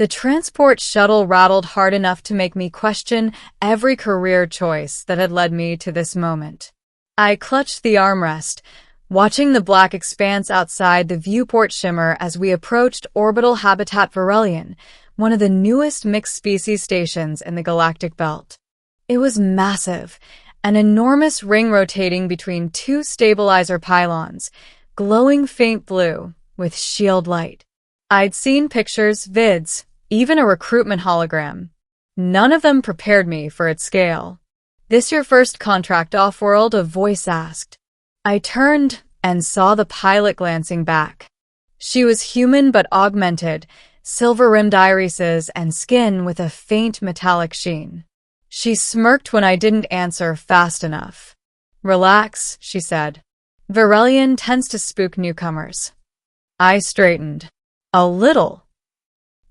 The transport shuttle rattled hard enough to make me question every career choice that had led me to this moment. I clutched the armrest, watching the black expanse outside the viewport shimmer as we approached orbital habitat Varelion, one of the newest mixed-species stations in the galactic belt. It was massive, an enormous ring rotating between two stabilizer pylons, glowing faint blue with shield light. I'd seen pictures, vids, even a recruitment hologram. None of them prepared me for its scale. "This your first contract off-world?" a voice asked. I turned and saw the pilot glancing back. She was human but augmented, silver-rimmed irises and skin with a faint metallic sheen. She smirked when I didn't answer fast enough. "Relax," she said. "Varelion tends to spook newcomers." I straightened. "A little.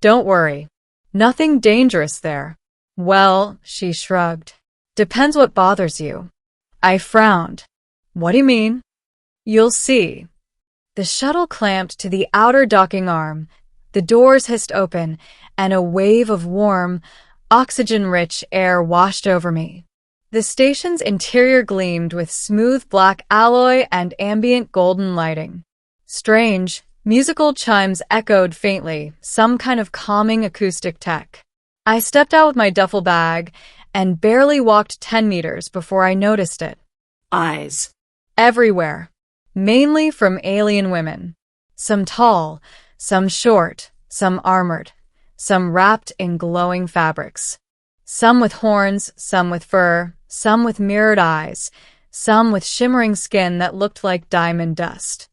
Don't worry. Nothing dangerous there." "Well," she shrugged. "Depends what bothers you." I frowned. "What do you mean?" "You'll see." The shuttle clamped to the outer docking arm, the doors hissed open, and a wave of warm, oxygen-rich air washed over me. The station's interior gleamed with smooth black alloy and ambient golden lighting. Strange, musical chimes echoed faintly, some kind of calming acoustic tech. I stepped out with my duffel bag and barely walked 10 meters before I noticed it. Eyes. Everywhere. Mainly from alien women. Some tall, some short, some armored, some wrapped in glowing fabrics. Some with horns, some with fur, some with mirrored eyes, some with shimmering skin that looked like diamond dust.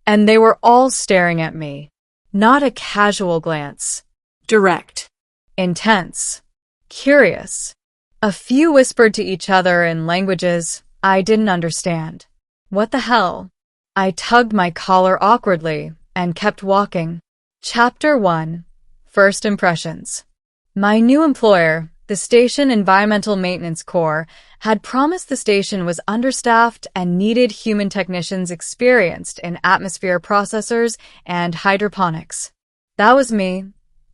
And they were all staring at me. Not a casual glance. Direct. Intense. Curious. A few whispered to each other in languages I didn't understand. What the hell? I tugged my collar awkwardly and kept walking. Chapter 1. First Impressions. My new employer, the Station Environmental Maintenance Corps, had promised the station was understaffed and needed human technicians experienced in atmosphere processors and hydroponics. That was me,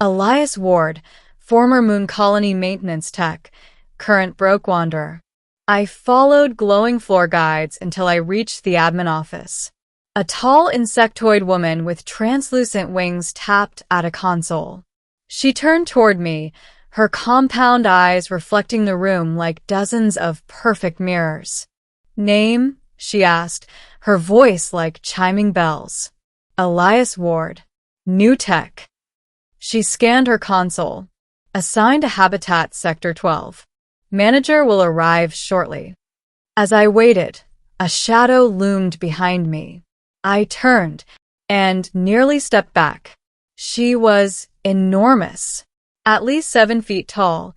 Elias Ward, former Moon Colony maintenance tech, current broke wanderer. I followed glowing floor guides until I reached the admin office. A tall insectoid woman with translucent wings tapped at a console. She turned toward me, her compound eyes reflecting the room like dozens of perfect mirrors. "Name?" she asked, her voice like chiming bells. "Elias Ward. New tech." She scanned her console. "Assigned to Habitat Sector 12. Manager will arrive shortly." As I waited, a shadow loomed behind me. I turned and nearly stepped back. She was enormous. At least 7 feet tall,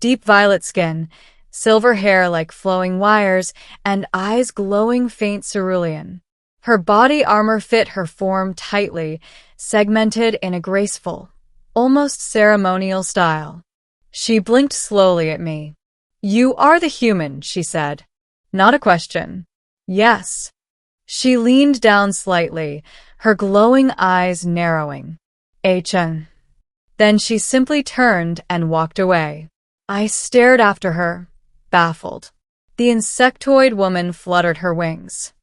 deep violet skin, silver hair like flowing wires, and eyes glowing faint cerulean. Her body armor fit her form tightly, segmented in a graceful, almost ceremonial style. She blinked slowly at me. "You are the human," she said. "Not a question." "Yes." She leaned down slightly, her glowing eyes narrowing. "HN." Then she simply turned and walked away. I stared after her, baffled. The insectoid woman fluttered her wings.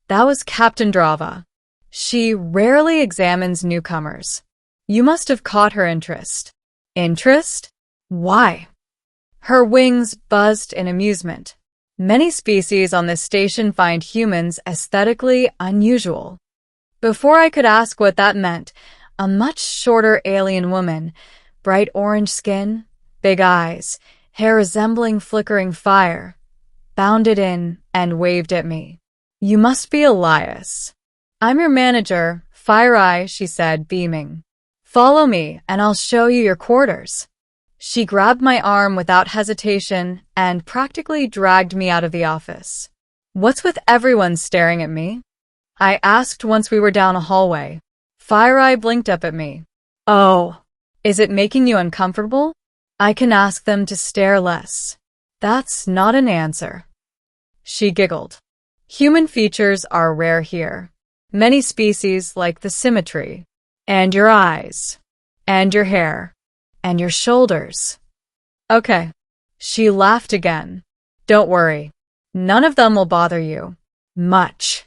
That was Captain Drava. She rarely examines newcomers. You must have caught her interest. Interest? Why? Her wings buzzed in amusement. Many species on this station find humans aesthetically unusual. Before I could ask what that meant, a much shorter alien woman, bright orange skin, big eyes, hair resembling flickering fire, bounded in and waved at me. "You must be Elias." "I'm your manager, Fire Eye," she said, beaming. "Follow me and I'll show you your quarters." She grabbed my arm without hesitation and practically dragged me out of the office. "What's with everyone staring at me?" I asked once we were down a hallway. Fire Eye blinked up at me. "Oh, is it making you uncomfortable? I can ask them to stare less." "That's not an answer." She giggled. "Human features are rare here. Many species like the symmetry. And your eyes. And your hair. And your shoulders. Okay. She laughed again. Don't worry. None of them will bother you. Much.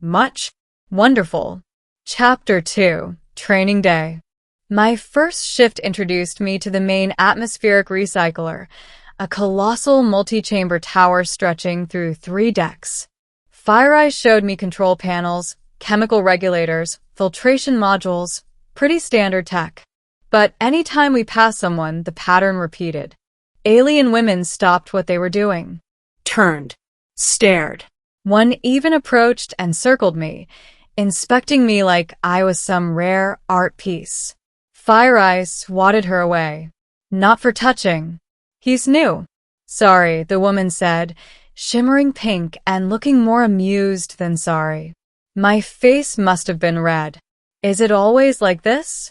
Much? Wonderful. Chapter 2, Training Day. My first shift introduced me to the main atmospheric recycler, a colossal multi-chamber tower stretching through 3 decks. FireEye showed me control panels, chemical regulators, filtration modules, pretty standard tech. But anytime we passed someone, the pattern repeated. Alien women stopped what they were doing. Turned. Stared. One even approached and circled me, inspecting me like I was some rare art piece. FireEye swatted her away. Not for touching. He's new. Sorry, the woman said, shimmering pink and looking more amused than sorry. My face must have been red. Is it always like this?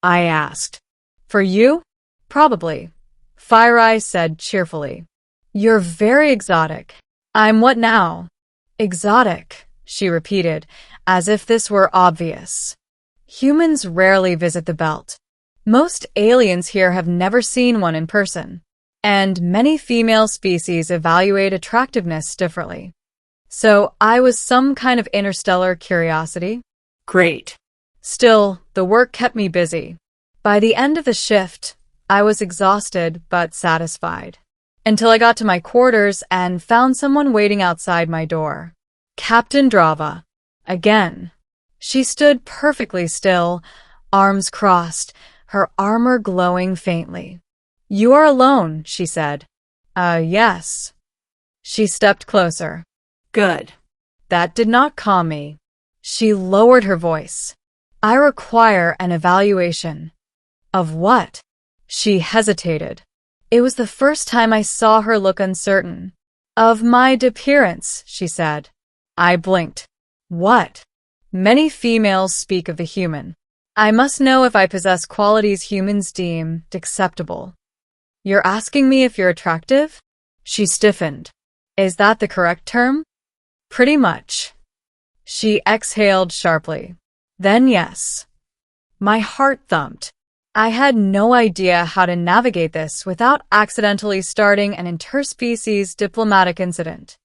I asked. For you? Probably. FireEye said cheerfully. You're very exotic. I'm what now? Exotic, she repeated, as if this were obvious. Humans rarely visit the belt. Most aliens here have never seen one in person, and many female species evaluate attractiveness differently. So I was some kind of interstellar curiosity? Great. Still, the work kept me busy. By the end of the shift, I was exhausted but satisfied. Until I got to my quarters and found someone waiting outside my door. Captain Drava. Again. She stood perfectly still, arms crossed, her armor glowing faintly. You are alone, she said. Yes. She stepped closer. Good. That did not calm me. She lowered her voice. I require an evaluation. Of what? She hesitated. It was the first time I saw her look uncertain. Of my appearance, she said. I blinked. What? Many females speak of the human. I must know if I possess qualities humans deem acceptable. You're asking me if you're attractive? She stiffened. Is that the correct term? Pretty much. She exhaled sharply. Then yes. My heart thumped. I had no idea how to navigate this without accidentally starting an interspecies diplomatic incident.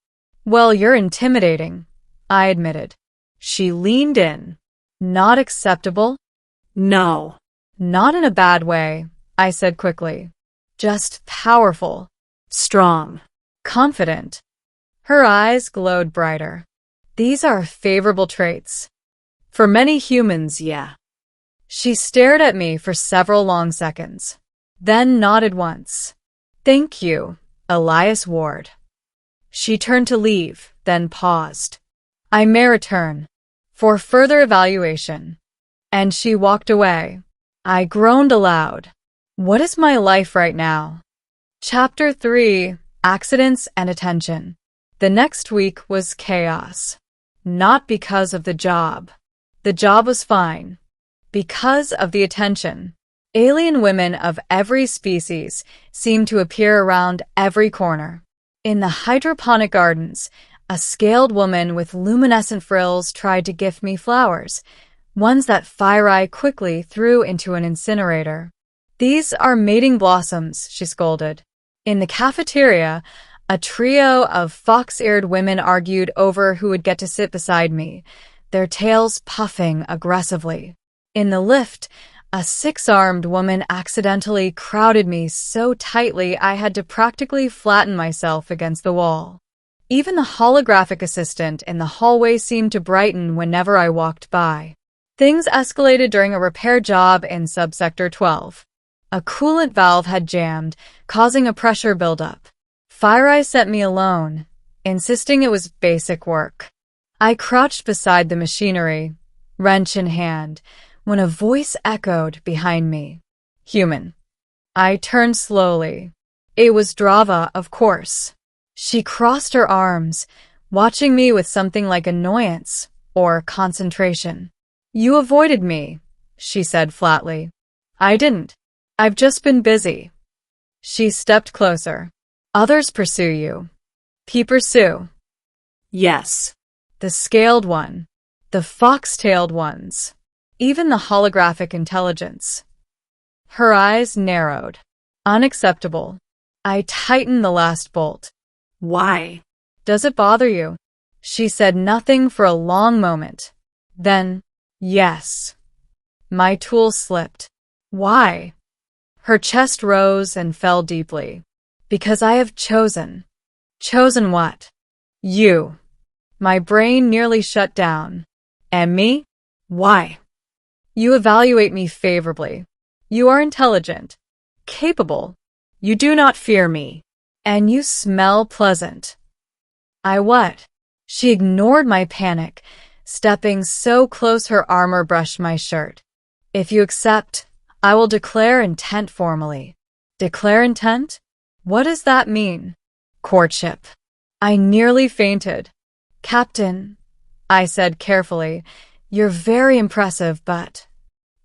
Well, you're intimidating, I admitted. She leaned in. Not acceptable? No. Not in a bad way, I said quickly. Just powerful. Strong. Confident. Her eyes glowed brighter. These are favorable traits. For many humans, yeah. She stared at me for several long seconds, then nodded once. Thank you, Elias Ward. She turned to leave, then paused. I may return for further evaluation. And she walked away. I groaned aloud. What is my life right now? Chapter 3, Accidents and Attention. The next week was chaos. Not because of the job. The job was fine. Because of the attention. Alien women of every species seemed to appear around every corner. In the hydroponic gardens, a scaled woman with luminescent frills tried to gift me flowers, ones that FireEye quickly threw into an incinerator. These are mating blossoms, she scolded. In the cafeteria, a trio of fox-eared women argued over who would get to sit beside me, their tails puffing aggressively. In the lift, a 6-armed woman accidentally crowded me so tightly I had to practically flatten myself against the wall. Even the holographic assistant in the hallway seemed to brighten whenever I walked by. Things escalated during a repair job in subsector 12. A coolant valve had jammed, causing a pressure buildup. FireEye sent me alone, insisting it was basic work. I crouched beside the machinery, wrench in hand, when a voice echoed behind me. Human. I turned slowly. It was Drava, of course. She crossed her arms, watching me with something like annoyance or concentration. You avoided me, she said flatly. I didn't. I've just been busy. She stepped closer. Others pursue you. Pursue. Yes. The scaled one. The fox-tailed ones. Even the holographic intelligence. Her eyes narrowed. Unacceptable. I tightened the last bolt. Why? Does it bother you? She said nothing for a long moment. Then, yes. My tool slipped. Why? Her chest rose and fell deeply. Because I have chosen. Chosen what? You. My brain nearly shut down. And me? Why? You evaluate me favorably. You are intelligent. Capable. You do not fear me. And you smell pleasant. I what? She ignored my panic, stepping so close her armor brushed my shirt. If you accept, I will declare intent formally. Declare intent? What does that mean? Courtship. I nearly fainted. Captain, I said carefully, you're very impressive, but...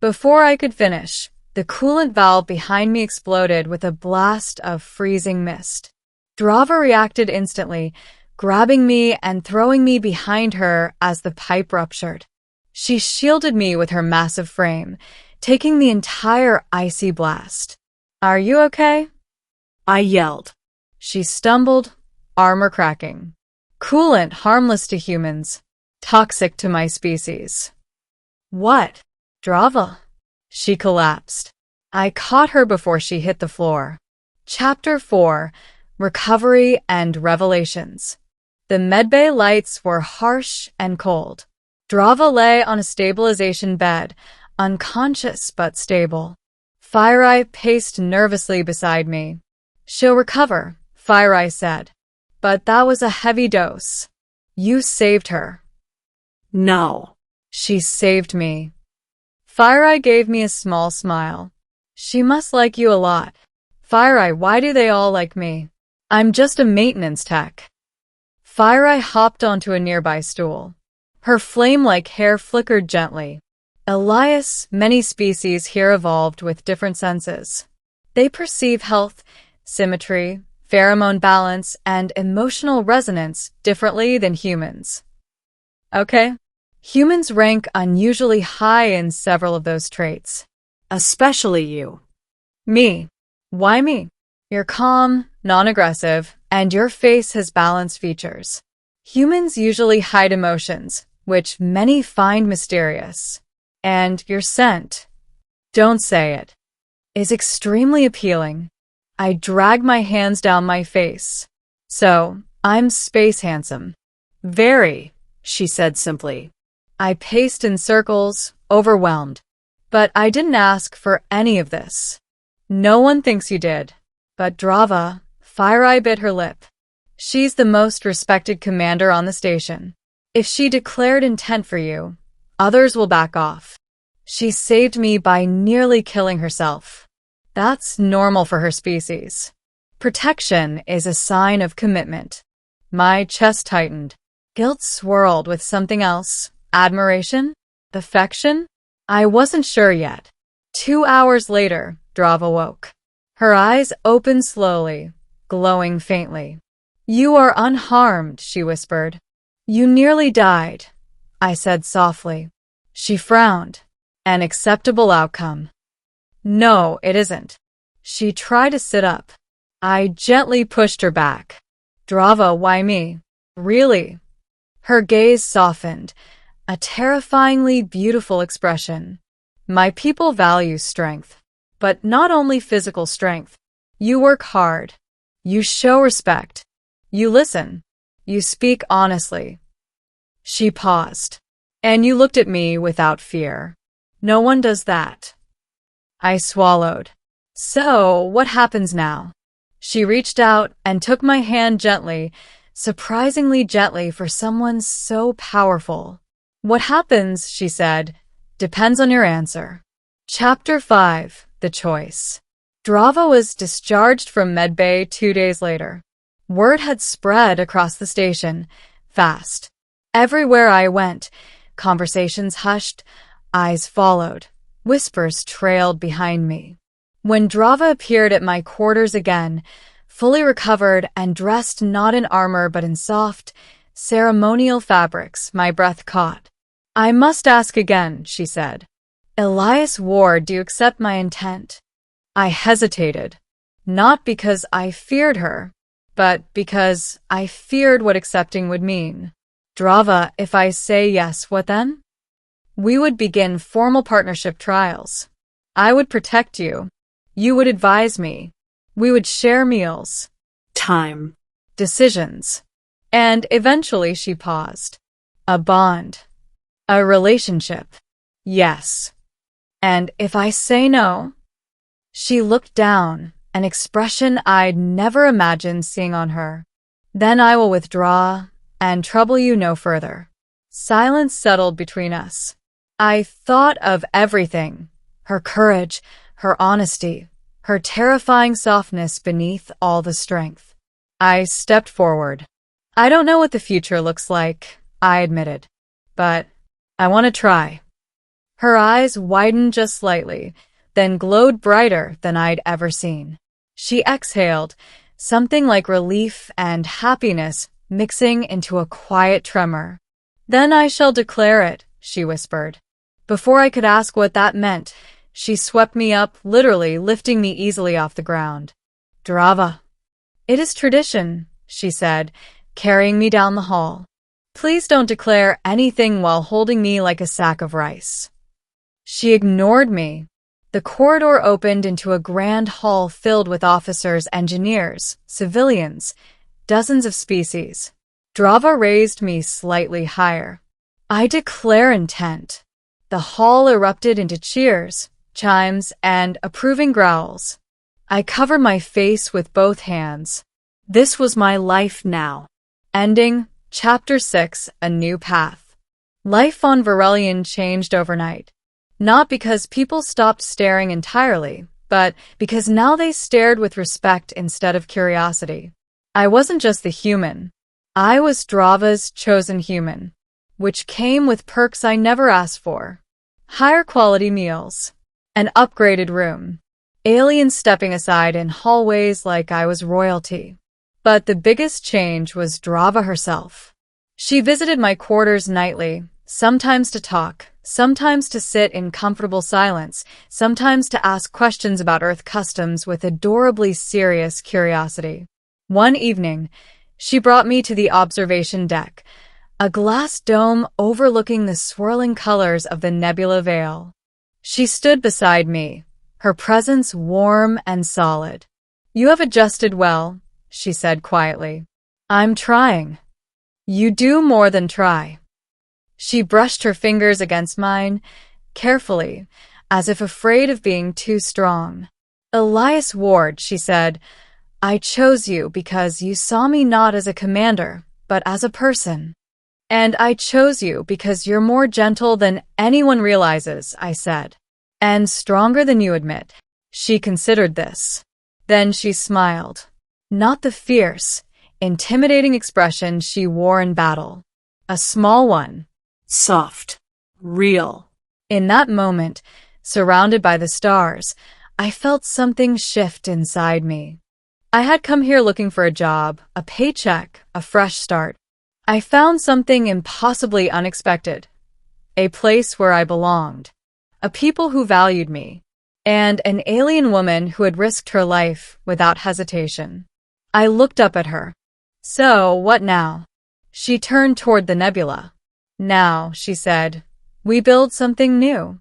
Before I could finish, the coolant valve behind me exploded with a blast of freezing mist. Drava reacted instantly, grabbing me and throwing me behind her as the pipe ruptured. She shielded me with her massive frame, taking the entire icy blast. Are you okay? I yelled. She stumbled, armor cracking. Coolant harmless to humans, toxic to my species. What? Drava? She collapsed. I caught her before she hit the floor. Chapter 4: Recovery and Revelations. The medbay lights were harsh and cold. Drava lay on a stabilization bed, unconscious but stable. Fire-Eye paced nervously beside me. She'll recover, Fire-Eye said. But that was a heavy dose. You saved her. No. She saved me. Fire-Eye gave me a small smile. She must like you a lot. Fire-Eye, why do they all like me? I'm just a maintenance tech. Fire-Eye hopped onto a nearby stool. Her flame-like hair flickered gently. Elias, many species here evolved with different senses. They perceive health, symmetry, pheromone balance, and emotional resonance differently than humans. Okay. Humans rank unusually high in several of those traits. Especially you. Me. Why me? You're calm, non-aggressive, and your face has balanced features. Humans usually hide emotions, which many find mysterious. And your scent, don't say it, is extremely appealing. I drag my hands down my face. So, I'm space handsome. Very, she said simply. I paced in circles, overwhelmed. But I didn't ask for any of this. No one thinks you did. But Drava, Fire-Eye bit her lip. She's the most respected commander on the station. If she declared intent for you, others will back off. She saved me by nearly killing herself. That's normal for her species. Protection is a sign of commitment. My chest tightened. Guilt swirled with something else. Admiration? Affection? I wasn't sure yet. 2 hours later, Drava woke. Her eyes opened slowly, glowing faintly. You are unharmed, she whispered. You nearly died, I said softly. She frowned. An acceptable outcome. No, it isn't. She tried to sit up. I gently pushed her back. Drava, why me? Really? Her gaze softened, a terrifyingly beautiful expression. My people value strength, but not only physical strength. You work hard. You show respect. You listen. You speak honestly. She paused. And you looked at me without fear. No one does that. I swallowed. So, what happens now? She reached out and took my hand gently, surprisingly gently for someone so powerful. What happens, she said, depends on your answer. Chapter 5: The Choice. Drava was discharged from medbay 2 days later. Word had spread across the station, fast. Everywhere I went, conversations hushed, eyes followed, whispers trailed behind me. When Drava appeared at my quarters again, fully recovered and dressed not in armor but in soft, ceremonial fabrics, my breath caught. I must ask again, she said. Elias Ward, do you accept my intent? I hesitated, not because I feared her, but because I feared what accepting would mean. Drava, if I say yes, what then? We would begin formal partnership trials. I would protect you. You would advise me. We would share meals. Time. Decisions. And eventually she paused. A bond. A relationship. Yes. And if I say no? She looked down, an expression I'd never imagined seeing on her. Then I will withdraw and trouble you no further. Silence settled between us. I thought of everything. Her courage, her honesty, her terrifying softness beneath all the strength. I stepped forward. I don't know what the future looks like, I admitted, but I want to try. Her eyes widened just slightly, then glowed brighter than I'd ever seen. She exhaled, something like relief and happiness mixing into a quiet tremor. Then I shall declare it, she whispered. Before I could ask what that meant, she swept me up, literally lifting me easily off the ground. Drava. It is tradition, she said, carrying me down the hall. Please don't declare anything while holding me like a sack of rice. She ignored me. The corridor opened into a grand hall filled with officers, engineers, civilians, dozens of species. Drava raised me slightly higher. I declare intent. The hall erupted into cheers, chimes, and approving growls. I covered my face with both hands. This was my life now. Ending, Chapter 6, A New Path. Life on Varelion changed overnight. Not because people stopped staring entirely, but because now they stared with respect instead of curiosity. I wasn't just the human. I was Drava's chosen human, which came with perks I never asked for. Higher quality meals, an upgraded room, aliens stepping aside in hallways like I was royalty. But the biggest change was Drava herself. She visited my quarters nightly, sometimes to talk, sometimes to sit in comfortable silence, sometimes to ask questions about Earth customs with adorably serious curiosity. One evening, she brought me to the observation deck, a glass dome overlooking the swirling colors of the nebula veil. She stood beside me, her presence warm and solid. You have adjusted well, she said quietly. I'm trying. You do more than try. She brushed her fingers against mine, carefully, as if afraid of being too strong. Elias Ward, she said, I chose you because you saw me not as a commander, but as a person. And I chose you because you're more gentle than anyone realizes, I said. And stronger than you admit. She considered this. Then she smiled. Not the fierce, intimidating expression she wore in battle. A small one. Soft. Real. In that moment, surrounded by the stars, I felt something shift inside me. I had come here looking for a job, a paycheck, a fresh start. I found something impossibly unexpected. A place where I belonged. A people who valued me. And an alien woman who had risked her life without hesitation. I looked up at her. So, what now? She turned toward the nebula. Now, she said, we build something new.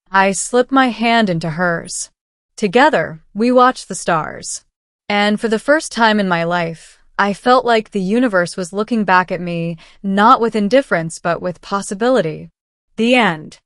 I slipped my hand into hers. Together, we watched the stars. And for the first time in my life, I felt like the universe was looking back at me, not with indifference but with possibility. The end.